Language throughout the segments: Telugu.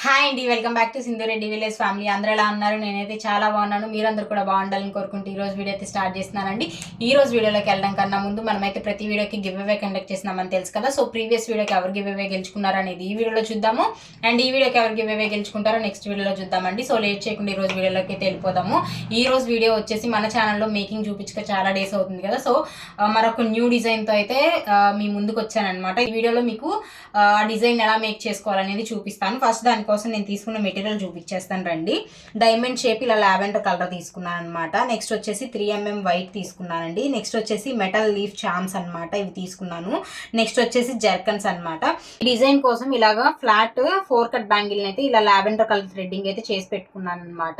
హాయ్ అండి, welcome back to Sindhu Reddy village family. అందరూ ఎలా ఉన్నారు? నేనైతే చాలా బాగున్నాను. మీరందరూ కూడా బాగుండాలని కోరుకుంటూ ఈ రోజు వీడియో అయితే స్టార్ట్ చేస్తున్నానండి. ఈ రోజు వీడియోలోకి వెళ్ళడం కన్నా ముందు మనమైతే ప్రతి వీడియోకి గివ్ అవే కండక్ట్ చేస్తున్నామని తెలుసు కదా. సో ప్రీవియస్ వీడియోకి ఎవరు గివ్ అవే గెలుచుకున్నారు అనేది ఈ వీడియోలో చూద్దాము. అండ్ ఈ వీడియోకి ఎవరు గివ్ అవే గెలుచుకుంటారో నెక్స్ట్ వీడియోలో చూద్దామండి. సో లేట్ చేయకుండా ఈ రోజు వీడియోలోకి అయితే వెళ్ళిపోదాము. ఈ రోజు వీడియో వచ్చేసి మన ఛానల్లో మేకింగ్ చూపించక చాలా డేస్ అవుతుంది కదా. సో మరొక న్యూ డిజైన్తో అయితే మీ ముందుకు వచ్చానమాట. ఈ వీడియోలో మీకు ఆ డిజైన్ ఎలా మేక్ చేసుకోవాలనేది చూపిస్తాను. ఫస్ట్ దానికోసం నేను తీసుకున్న మెటీరియల్ చూపించేస్తాను రండి. డైమండ్ షేప్ ఇలా లావెండర్ కలర్ తీసుకున్నాను అనమాట. నెక్స్ట్ వచ్చేసి 3mm వైట్ తీసుకున్నానండి. నెక్స్ట్ వచ్చేసి మెటల్ లీఫ్ చామ్స్ అనమాట, ఇవి తీసుకున్నాను. నెక్స్ట్ వచ్చేసి జర్కన్స్ అనమాట. డిజైన్ కోసం ఇలాగా ఫ్లాట్ 4 కట్ బ్యాంగిల్ అయితే ఇలా లావెండర్ కలర్ థ్రెడ్డింగ్ అయితే చేసి పెట్టుకున్నాను అనమాట.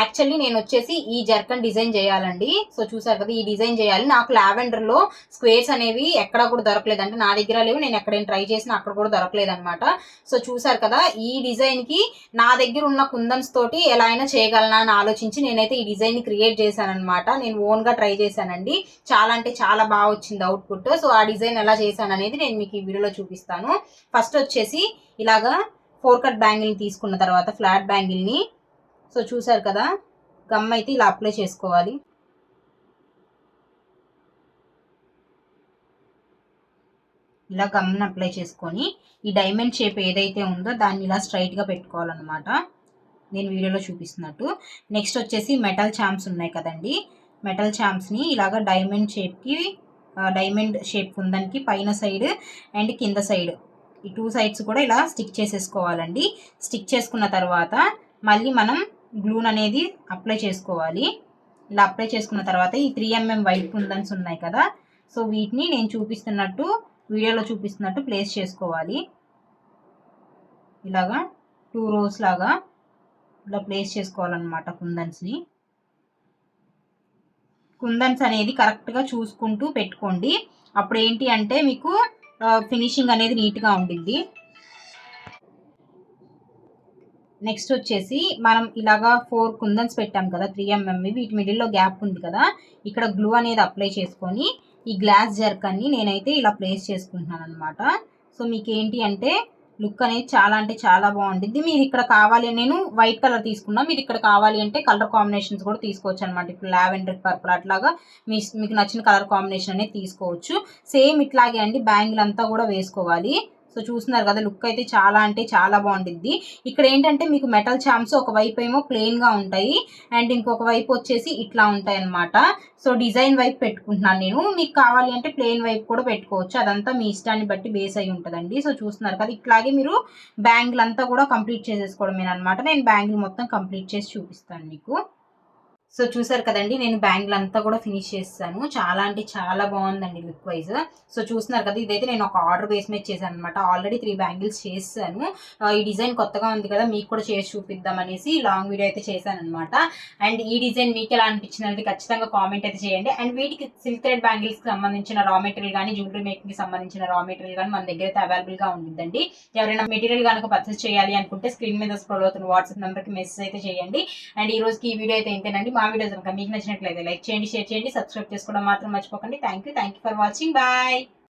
యాక్చువల్లీ నేను వచ్చేసి ఈ జర్కన్ డిజైన్ చేయాలండి. సో చూసారు కదా, ఈ డిజైన్ చేయాలి. నాకు లావెండర్ లో స్క్వేర్స్ అనేవి ఎక్కడా కూడా దొరకలేదు, అంటే నా దగ్గర లేవు, నేను ఎక్కడైనా ట్రై చేసినా అక్కడ కూడా దొరకలేదు అనమాట. సో చూసారు కదా, ఈ డిజైన్ కి నా దగ్గర ఉన్న కుందన్స్ తోటి ఎలా అయినా చేయగలనా అని ఆలోచించి నేనైతే ఈ డిజైన్ ని క్రియేట్ చేశాను అనమాట. నేను ఓన్ గా ట్రై చేశానండి. చాలా అంటే చాలా బాగా వచ్చింది అవుట్పుట్. సో ఆ డిజైన్ ఎలా చేశాను అనేది నేను మీకు ఈ వీడియోలో చూపిస్తాను. ఫస్ట్ వచ్చేసి ఇలాగా 4 కట్ బ్యాంగిల్ తీసుకున్న తర్వాత ఫ్లాట్ బ్యాంగిల్ ని, సో చూసారు కదా, గమ్ అయితే ఇలా అప్లై చేసుకోవాలి. ఇలా గమ్ని అప్లై చేసుకొని ఈ డైమండ్ షేప్ ఏదైతే ఉందో దాన్ని ఇలా స్ట్రైట్గా పెట్టుకోవాలన్నమాట, నేను వీడియోలో చూపిస్తున్నట్టు. నెక్స్ట్ వచ్చేసి మెటల్ చాంప్స్ ఉన్నాయి కదండి, మెటల్ చాంప్స్ని ఇలాగ డైమండ్ షేప్కి, డైమండ్ షేప్ ఉందానికి పైన సైడ్ అండ్ కింద సైడ్ ఈ 2 సైడ్స్ కూడా ఇలా స్టిక్ చేసేసుకోవాలండి. స్టిక్ చేసుకున్న తర్వాత మళ్ళీ మనం గ్లూన్ అనేది అప్లై చేసుకోవాలి. ఇలా అప్లై చేసుకున్న తర్వాత ఈ 3mm వైట్ కుందన్స్ ఉన్నాయి కదా, సో వీటిని నేను చూపిస్తున్నట్టు, వీడియోలో చూపిస్తున్నట్టు ప్లేస్ చేసుకోవాలి. ఇలాగా 2 rows లాగా ఇలా ప్లేస్ చేసుకోవాలన్నమాట కుందన్స్ని. కుందన్స్ అనేది కరెక్ట్గా చూసుకుంటూ పెట్టుకోండి, అప్పుడు ఏంటి అంటే మీకు ఫినిషింగ్ అనేది నీట్గా ఉండిద్ది. నెక్స్ట్ వచ్చేసి మనం ఇలాగా 4 కుందన్స్ పెట్టాం కదా 3mm, వీటి మిడిల్లో గ్యాప్ ఉంది కదా, ఇక్కడ గ్లూ అనేది అప్లై చేసుకొని ఈ గ్లాస్ జర్కన్ని నేనైతే ఇలా ప్లేస్ చేసుకుంటున్నాను అనమాట. సో మీకు ఏంటి అంటే లుక్ అనేది చాలా అంటే చాలా బాగుంటుంది. మీరు ఇక్కడ కావాలి, నేను వైట్ కలర్ తీసుకున్నా, మీరు ఇక్కడ కావాలి అంటే కలర్ కాంబినేషన్స్ కూడా తీసుకోవచ్చు అనమాట. ఇప్పుడు లావెండర్ పర్పుల్ అట్లాగా మీకు నచ్చిన కలర్ కాంబినేషన్ అనేది తీసుకోవచ్చు. సేమ్ ఇట్లాగే అండి బ్యాంగిల్ అంతా కూడా వేసుకోవాలి. సో చూస్తున్నారు కదా, లుక్ అయితే చాలా అంటే చాలా బాగుంటుంది. ఇక్కడ ఏంటంటే మీకు మెటల్ చాంప్స్ ఒకవైపు ఏమో ప్లెయిన్గా ఉంటాయి అండ్ ఇంకొక వైపు వచ్చేసి ఇట్లా ఉంటాయి అనమాట. సో డిజైన్ వైపు పెట్టుకుంటున్నాను నేను, మీకు కావాలి అంటే ప్లెయిన్ వైపు కూడా పెట్టుకోవచ్చు, అదంతా మీ ఇష్టాన్ని బట్టి బేస్ అయి ఉంటుందండి. సో చూస్తున్నారు కదా, ఇట్లాగే మీరు బ్యాంగిల్ అంతా కూడా కంప్లీట్ చేసేసుకోవడమేనమాట. నేను బ్యాంగిల్ మొత్తం కంప్లీట్ చేసి చూపిస్తాను మీకు. సో చూసారు కదండి, నేను బ్యాంగిల్ అంతా కూడా ఫినిష్ చేస్తాను. చాలా అంటే చాలా బాగుందండి లుక్ వైజ్. సో చూస్తున్నారు కదా, ఇదైతే నేను ఒక ఆర్డర్ బేస్ మీద చేశాను అనమాట. ఆల్రెడీ 3 బ్యాంగిల్స్ చేశాను. ఈ డిజైన్ కొత్తగా ఉంది కదా, మీకు కూడా చేసి చూపిద్దాం అనేసి లాంగ్ వీడియో అయితే చేశాను అనమాట. అండ్ ఈ డిజైన్ మీకు ఎలా అనిపించింది అనేది ఖచ్చితంగా కామెంట్ అయితే చేయండి. అండ్ వీటికి సిల్క్ థ్రెడ్ బ్యాంగిల్స్కి సంబంధించిన రా మెటీరియల్ కానీ జ్యువెలరీ మేకింగ్కి సంబంధించిన రా మెటీరియల్ కానీ మన దగ్గర అయితే అవైలబుల్గా ఉంటుందండి. ఎవరైనా మెటీరియల్ కనుక పర్చేస్ చేయాలి అనుకుంటే స్క్రీన్ మీద స్క్రోల్ అవుతున్న వాట్సాప్ నెంబర్కి మెసేజ్ అయితే చేయండి. అండ్ ఈ రోజుకి ఈ వీడియో అయితే ఇంతేనండి. మా వీడియోస్ కనుక మీకు నచ్చినట్లయితే లైక్ చేయండి, షేర్ చేయండి, సబ్స్క్రైబ్ చేసుకోవడం మాత్రం మర్చిపోకండి. Thank you for watching. Bye.